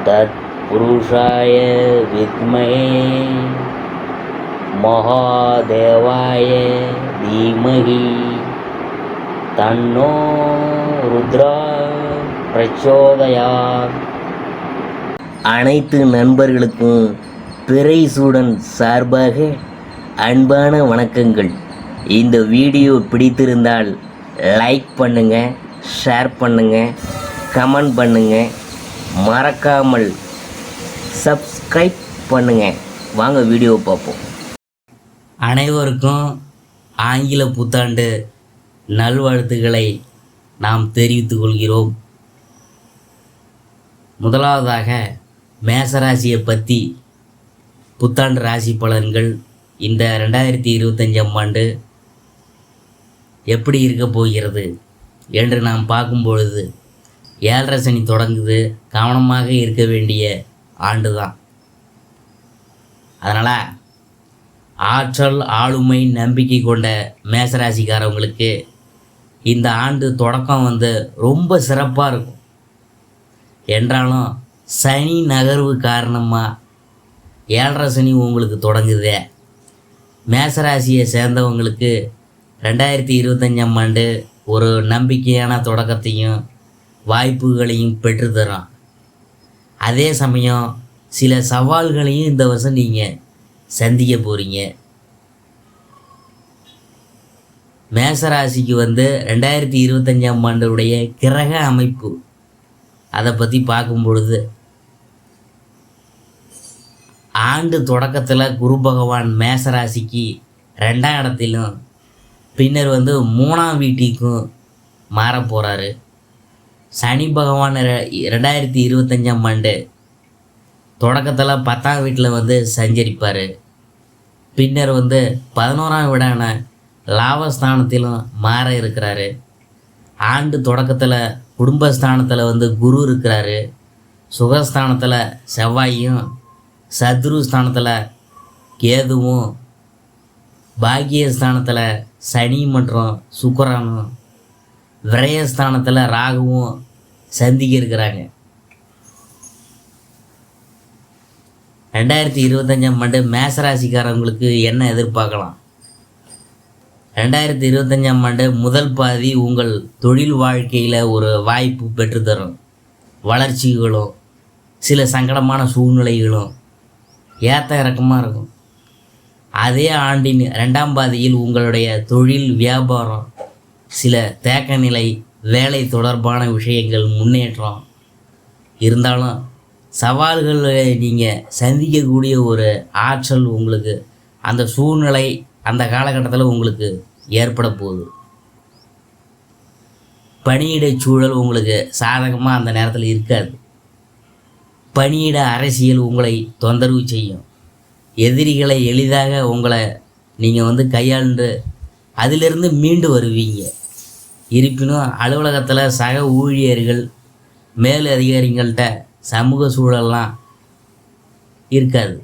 तत्पुरुषाय विद्महे महादेवाय धीमहि तन्नो रुद्रा प्रचोदयात्. அனைத்து நண்பர்களுக்கும் பிறைசூடன் சார்பாக அன்பான வணக்கங்கள். இந்த வீடியோ பிடித்திருந்தால் லைக் பண்ணுங்கள், ஷேர் பண்ணுங்கள், கமெண்ட் பண்ணுங்கள், மறக்காமல் சப்ஸ்கிரைப் பண்ணுங்கள். வாங்க வீடியோவை பார்ப்போம். அனைவருக்கும் ஆங்கில புத்தாண்டு நல்வாழ்த்துக்களை நாம் தெரிவித்துக் கொள்கிறோம். முதலாவதாக மேசராசியை பற்றி புத்தாண்டு ராசி பலன்கள் இந்த 2025ஆம் ஆண்டு எப்படி இருக்க போகிறது என்று நாம் பார்க்கும் பொழுது, 7.5 சனி தொடங்குது. கவனமாக இருக்க வேண்டிய ஆண்டு தான். அதனால் ஆற்றல், ஆளுமை, நம்பிக்கை கொண்ட மேசராசிக்காரவங்களுக்கு இந்த ஆண்டு தொடக்கம் ரொம்ப சிறப்பாக இருக்கும். என்றாலும் சனி நகர்வு காரணமாக 7.5 சனி உங்களுக்கு தொடங்குதே. மேசராசியை சேர்ந்தவங்களுக்கு 2025ஆம் ஆண்டு ஒரு நம்பிக்கையான தொடக்கத்தையும் வாய்ப்புகளையும் பெற்றுத்தரும். அதே சமயம் சில சவால்களையும் இந்த வருஷம் நீங்கள் சந்திக்க போகிறீங்க. மேசராசிக்கு 2025ஆம் ஆண்டுடைய கிரக அமைப்பு அதை பற்றி பார்க்கும் பொழுது, ஆண்டு தொடக்கத்தில் குரு பகவான் மேசராசிக்கு 2ஆம் இடத்திலும் பின்னர் 3ஆம் வீட்டிற்கும் மாற போகிறாரு. சனி பகவான் 2025ஆம் ஆண்டு தொடக்கத்தில் 10ஆம் வீட்டில் சஞ்சரிப்பார். பின்னர் 11ஆம் வீடான லாபஸ்தானத்திலும் மாற இருக்கிறாரு. ஆண்டு தொடக்கத்தில் குடும்பஸ்தானத்தில் குரு இருக்கிறாரு. சுகஸ்தானத்தில் செவ்வாயும், சத்ருஸ்தானத்தில் கேதுவும், பாக்கியஸ்தானத்தில் சனி மற்றும் சுக்கிரனும், விரயஸ்தானத்தில் ராகுவும் சந்திக்க இருக்கிறாங்க. 2025ஆம் ஆண்டு மேசராசிக்காரங்களுக்கு என்ன எதிர்பார்க்கலாம்? 2025ஆம் ஆண்டு முதல் பாதி உங்கள் தொழில் வாழ்க்கையில் ஒரு வாய்ப்பு பெற்றுத்தரும். வளர்ச்சிகளும் சில சங்கடமான சூழ்நிலைகளும் ஏற்ற இறக்கமாக இருக்கும். அதே ஆண்டின் 2ஆம் பாதியில் உங்களுடைய தொழில், வியாபாரம், சில தேக்க நிலை, வேலை தொடர்பான விஷயங்கள் முன்னேற்றம் இருந்தாலும் சவால்களை நீங்கள் சந்திக்கக்கூடிய ஒரு ஆற்றல் உங்களுக்கு, அந்த சூழ்நிலை அந்த காலகட்டத்தில் உங்களுக்கு ஏற்பட போகுது. பணியிட சூழல் உங்களுக்கு சாதகமாக அந்த நேரத்தில் இருக்காது. பணியிட அரசியல் உங்களை தொந்தரவு செய்யும். எதிரிகளை எளிதாக உங்களை நீங்கள் கையாண்டு அதிலிருந்து மீண்டு வருவீங்க. இருப்பினும் அலுவலகத்தில் சக ஊழியர்கள், மேல் அதிகாரிகள்கிட்ட சமூக சூழல்லாம் இருக்காது.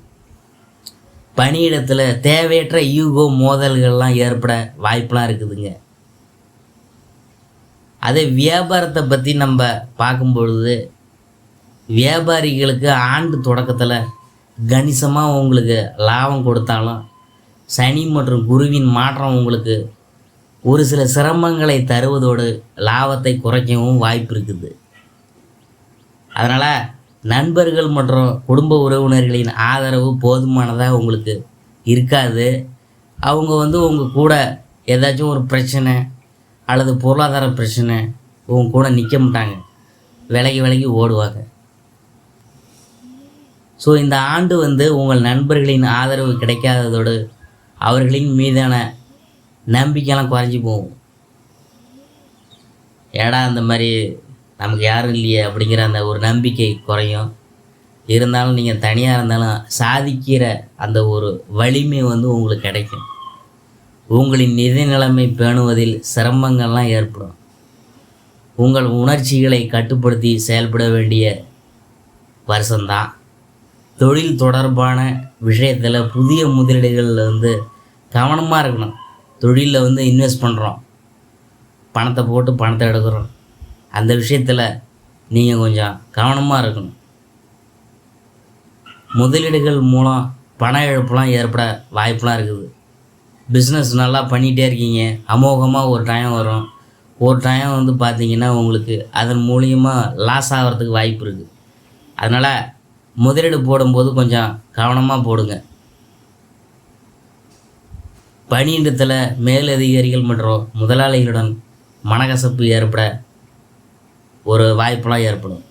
பணியிடத்தில் தேவையற்ற ஈகோ மோதல்கள்லாம் ஏற்பட வாய்ப்பெலாம் இருக்குதுங்க. அதே வியாபாரத்தை பற்றி நம்ம பார்க்கும் பொழுது, வியாபாரிகளுக்கு ஆண்டு தொடக்கத்தில் கணிசமாக உங்களுக்கு லாபம் கொடுத்தாலும் சனி மற்றும் குருவின் மாற்றம் உங்களுக்கு ஒரு சில சிரமங்களை தருவதோடு லாபத்தை குறைக்கவும் வாய்ப்பு இருக்குது. அதனால் நண்பர்கள் மற்றும் குடும்ப உறவினர்களின் ஆதரவு போதுமானதாக உங்களுக்கு இருக்காது. அவங்க உங்கள் கூட ஏதாச்சும் ஒரு பிரச்சனை அல்லது பொருளாதார பிரச்சனை உங்கள் கூட நிற்க மாட்டாங்க, விலகி ஓடுவாங்க. ஸோ இந்த ஆண்டு உங்கள் நண்பர்களின் ஆதரவு கிடைக்காததோடு அவர்களின் மீதான நம்பிக்கையெல்லாம் குறைஞ்சி போகும். ஏடா அந்த மாதிரி நமக்கு யாரும் இல்லையே அப்படிங்கிற அந்த ஒரு நம்பிக்கை குறையும். இருந்தாலும் நீங்கள் தனியாக இருந்தாலும் சாதிக்கிற அந்த ஒரு வலிமை உங்களுக்கு கிடைக்கும். உங்களின் நிதி நிலைமை பேணுவதில் சிரமங்கள்லாம் ஏற்படும். உங்கள் உணர்ச்சிகளை கட்டுப்படுத்தி செயல்பட வேண்டிய வருஷம்தான். தொழில் தொடர்பான விஷயத்தில் புதிய முதலீடுகளில் கவனமாக இருக்கணும். தொழிலில் இன்வெஸ்ட் பண்ணுறோம், பணத்தை போட்டு பணத்தை எடுக்கிறோம், அந்த விஷயத்தில் நீங்கள் கொஞ்சம் கவனமாக இருக்கணும். முதலீடுகள் மூலம் பண இழப்புலாம் ஏற்பட வாய்ப்புலாம் இருக்குது. பிஸ்னஸ் நல்லா பண்ணிகிட்டே இருக்கீங்க, அமோகமாக ஒரு டைம் வரும். ஒரு டைம் வந்து பார்த்திங்கன்னா உங்களுக்கு அதன் மூலியமாக லாஸ் ஆகிறதுக்கு வாய்ப்பு இருக்குது. அதனால் முதலீடு போடும்போது கொஞ்சம் கவனமாக போடுங்க. பணியிடத்தில் மேலதிகாரிகள் மற்றும் முதலாளிகளுடன் மனக்கசப்பு ஏற்பட ஒரு வாய்ப்பெலாம் ஏற்படும்.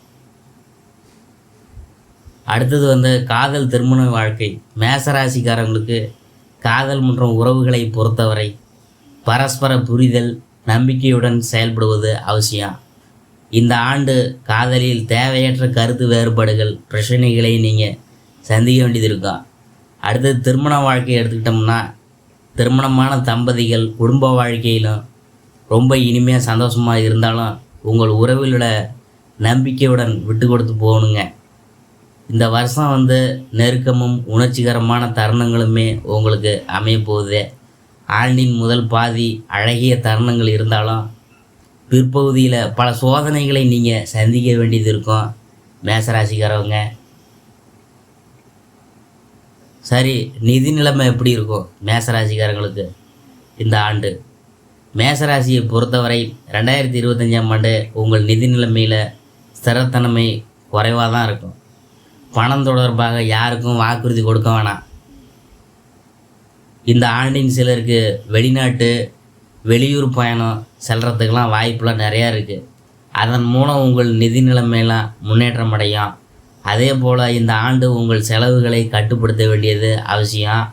அடுத்தது வந்து காதல் திருமண வாழ்க்கை. மேசராசிக்காரங்களுக்கு காதல் மற்றும் உறவுகளை பொறுத்தவரை பரஸ்பர புரிதல், நம்பிக்கையுடன் செயல்படுவது அவசியம். இந்த ஆண்டு காதலில் தேவையற்ற கருத்து வேறுபாடுகள், பிரச்சனைகளை நீங்கள் சந்திக்க வேண்டியது இருக்கும். அடுத்தது திருமண வாழ்க்கையை எடுத்துக்கிட்டோம்னா, திருமணமான தம்பதிகள் குடும்ப வாழ்க்கையிலும் ரொம்ப இனிமையாக சந்தோஷமாக இருந்தாலும் உங்கள் உறவுகளோட நம்பிக்கையுடன் விட்டு கொடுத்து போகணுங்க. இந்த வருஷம் வந்து நெருக்கமும் உணர்ச்சிகரமான தருணங்களுமே உங்களுக்கு அமையப்போகுது. ஆண்டின் முதல் பாதி அழகிய தருணங்கள் இருந்தாலும் பிற்பகுதியில் பல சோதனைகளை நீங்கள் சந்திக்க வேண்டியது இருக்கும் மேசராசிக்காரவங்க. சரி, நிதி நிலைமை எப்படி இருக்கும் மேசராசிக்காரங்களுக்கு இந்த ஆண்டு? மேசராசியை பொறுத்தவரை 2025ஆம் ஆண்டு உங்கள் நிதி நிலைமையில் ஸ்திரத்தன்மை குறைவாக தான் இருக்கும். பணம் தொடர்பாக யாருக்கும் வாக்குறுதி கொடுக்க வேணாம். இந்த ஆண்டின் சிலருக்கு வெளிநாட்டு வெளியூர் பயணம் செல்கிறதுக்கெலாம் வாய்ப்புலாம் நிறையா இருக்குது. அதன் மூலம் உங்கள் நிதி நிலைமையெல்லாம் முன்னேற்றம் அடையும். அதே போல் இந்த ஆண்டு உங்கள் செலவுகளை கட்டுப்படுத்த வேண்டியது அவசியம்.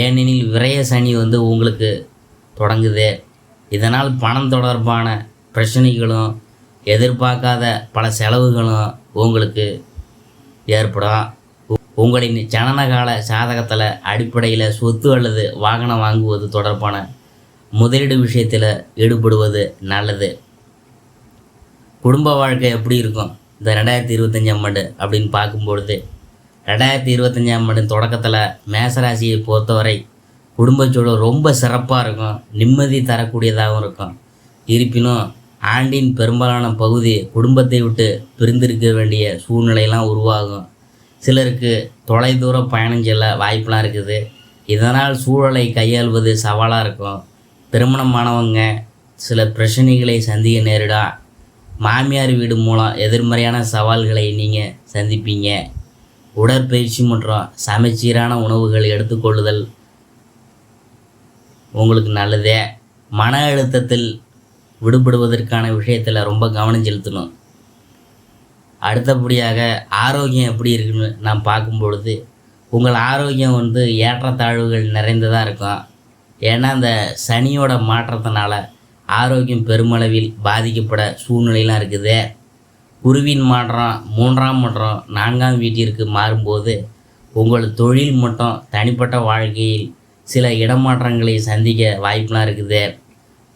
ஏனெனில் விரய சனி வந்து உங்களுக்கு தொடங்குது. இதனால் பணம் தொடர்பான பிரச்சனைகளும் எதிர்பார்க்காத பல செலவுகளும் உங்களுக்கு ஏற்படும். உங்களின் ஜனனகால சாதகத்தில் அடிப்படையில் சொத்து அல்லது வாகனம் வாங்குவது தொடர்பான முதலீடு விஷயத்தில் ஈடுபடுவது நல்லது. குடும்ப வாழ்க்கை எப்படி இருக்கும் இந்த 2025ஆம் ஆண்டு அப்படின்னு பார்க்கும்பொழுது, 2025ஆம் ஆண்டு தொடக்கத்தில் மேசராசியை பொறுத்தவரை குடும்பச்சூழல் ரொம்ப சிறப்பாக இருக்கும், நிம்மதி தரக்கூடியதாகவும் இருக்கும். இருப்பினும் ஆண்டின் பெரும்பாலான பகுதி குடும்பத்தை விட்டு பிரிந்திருக்க வேண்டிய சூழ்நிலையெல்லாம் உருவாகும். சிலருக்கு தொலைதூர பயணம் செல்ல வாய்ப்பெலாம் இருக்குது. இதனால் சூழலை கையாள்வது சவாலாக இருக்கும். திருமணமானவங்க சில பிரச்சனைகளை சந்திக்க நேரிடும். மாமியார் வீடு மூலம் எதிர்மறையான சவால்களை நீங்கள் சந்திப்பீங்க. உடற்பயிற்சி மற்றும் சமச்சீரான உணவுகள் எடுத்துக்கொள்ளுதல் உங்களுக்கு நல்லதே. மன அழுத்தத்தில் விடுபடுவதற்கான விஷயத்தில் ரொம்ப கவனம் செலுத்தணும். அடுத்தபடியாக ஆரோக்கியம் எப்படி இருக்குன்னு நாம் பார்க்கும் பொழுது, உங்கள் ஆரோக்கியம் வந்து ஏற்றத்தாழ்வுகள் நிறைந்ததாக இருக்கும். ஏன்னா அந்த சனியோட மாற்றத்தினால ஆரோக்கியம் பெருமளவில் பாதிக்கப்பட சூழ்நிலையெலாம் இருக்குது. குருவின் மாற்றம் 3ஆம் மற்றும் 4ஆம் வீட்டிற்கு மாறும்போது உங்கள் தொழில் மற்றும் தனிப்பட்ட வாழ்க்கையில் சில இடமாற்றங்களை சந்திக்க வாய்ப்பெலாம் இருக்குது.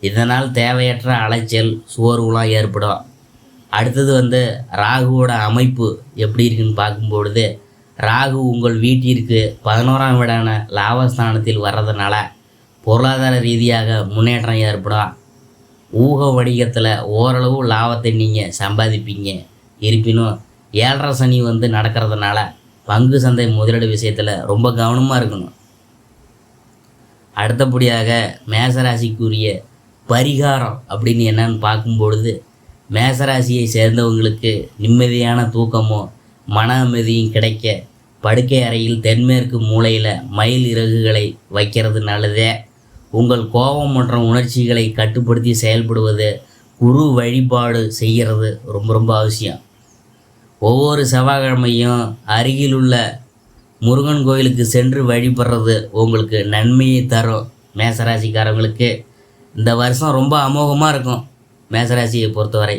இதனால் தேவையற்ற அலைச்சல், சோர்வுலாம் ஏற்படும். அடுத்தது வந்து ராகுவோட அமைப்பு எப்படி இருக்குன்னு பார்க்கும்பொழுது, ராகு உங்கள் வீட்டிற்கு 11ஆம் வீடான லாபஸ்தானத்தில் வர்றதுனால பொருளாதார ரீதியாக முன்னேற்றம் ஏற்படும். ஊக வணிகத்தில் ஓரளவு லாபத்தை நீங்கள் சம்பாதிப்பீங்க. இருப்பினும் 7.5 சனி வந்து நடக்கிறதுனால பங்கு சந்தை முதலீடு விஷயத்தில் ரொம்ப கவனமாக இருக்கணும். அடுத்தபடியாக மேசராசிக்குரிய பரிகாரம் அப்படின்னு என்னன்னு பார்க்கும்பொழுது, மேசராசியை சேர்ந்தவங்களுக்கு நிம்மதியான தூக்கமும் மன அமைதியும் கிடைக்க படுக்கை அறையில் தென்மேற்கு மூலையில் மயில் இறகுகளை வைக்கிறது நல்லதே. உங்கள் கோபம் மற்றும் உணர்ச்சிகளை கட்டுப்படுத்தி செயல்படுவது, குரு வழிபாடு செய்கிறது ரொம்ப ரொம்ப அவசியம். ஒவ்வொரு செவ்வாய்க்கிழமையும் அருகிலுள்ள முருகன் கோயிலுக்கு சென்று வழிபடுறது உங்களுக்கு நன்மையை தரும். மேசராசிக்காரங்களுக்கு இந்த வருஷம் ரொம்ப அமோகமாக இருக்கும் மேசராசியை பொறுத்தவரை.